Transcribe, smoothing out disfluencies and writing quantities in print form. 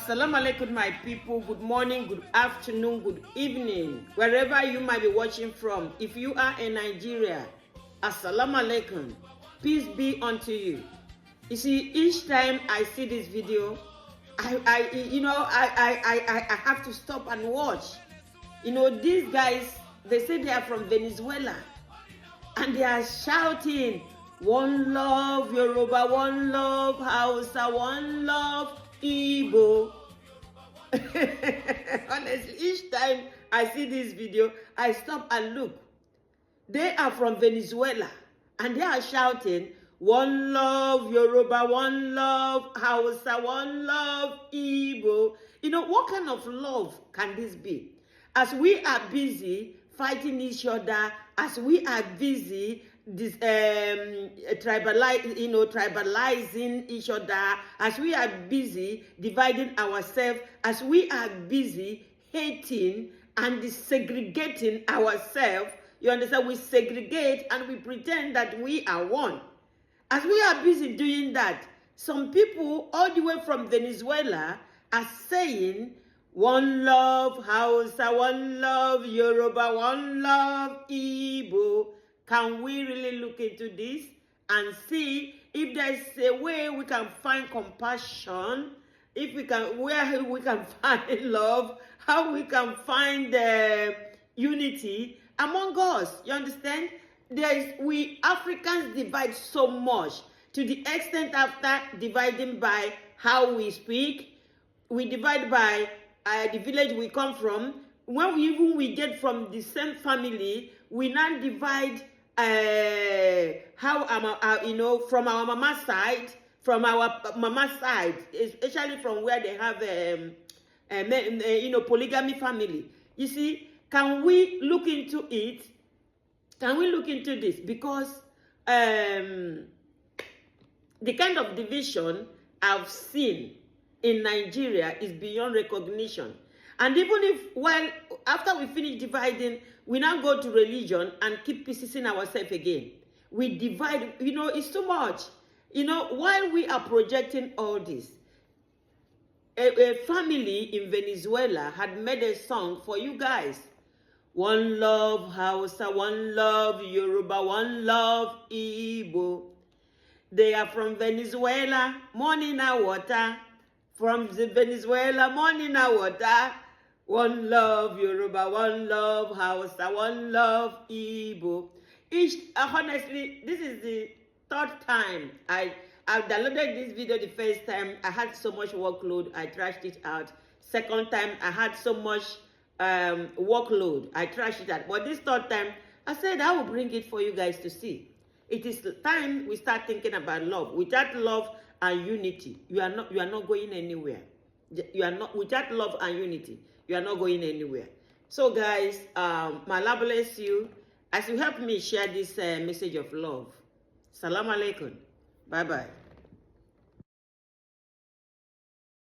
Assalamu alaikum, my people. Good morning, good afternoon, good evening, wherever you might be watching from. If you are in Nigeria, Assalamu alaikum. Peace be unto you. You see, each time I see this video, I have to stop and watch. You know, these guys, they say they are from Venezuela, and they are shouting, "One love, Yoruba, one love, Hausa, one love, Igbo." Honestly, each time I see this video, I stop and look. They are from Venezuela, and they are shouting, "One love, Yoruba, one love, Hausa, one love, Igbo." You know, what kind of love can this be? As we are busy fighting each other, as we are busy tribalizing each other, as we are busy dividing ourselves, as we are busy hating and segregating ourselves, you understand? We segregate and we pretend that we are one. As we are busy doing that, some people all the way from Venezuela are saying, "One love, Hausa, one love, Yoruba, one love, Igbo." Can we really look into this and see if there's a way we can find compassion, if we can, where we can find love, how we can find unity among us? You understand? We Africans divide so much, to the extent after dividing by how we speak, we divide by the village we come from. When we get from the same family, we now divide from our mama's side, especially from where they have polygamy family. You see, can we look into it? Can we look into this? Because the kind of division I've seen in Nigeria is beyond recognition. And even if, after we finish dividing, we now go to religion and keep piecing ourselves again. We divide, it's too much. While we are projecting all this, a family in Venezuela had made a song for you guys. "One love, Hausa, one love, Yoruba, one love, Igbo." They are from Venezuela, money na water. From the Venezuela, money na water. One love, Yoruba, one love, Hausa, one love, Igbo. Honestly, this is the third time I downloaded this video. The first time, I had so much workload, I trashed it out. Second time, I had so much workload, I trashed it out. But this third time, I said I will bring it for you guys to see. It is time we start thinking about love. Without love and unity, you are not going anywhere. Without love and unity, you are not going anywhere. So guys, may Allah bless you as you help me share this message of love. Salam alaikum. Bye bye.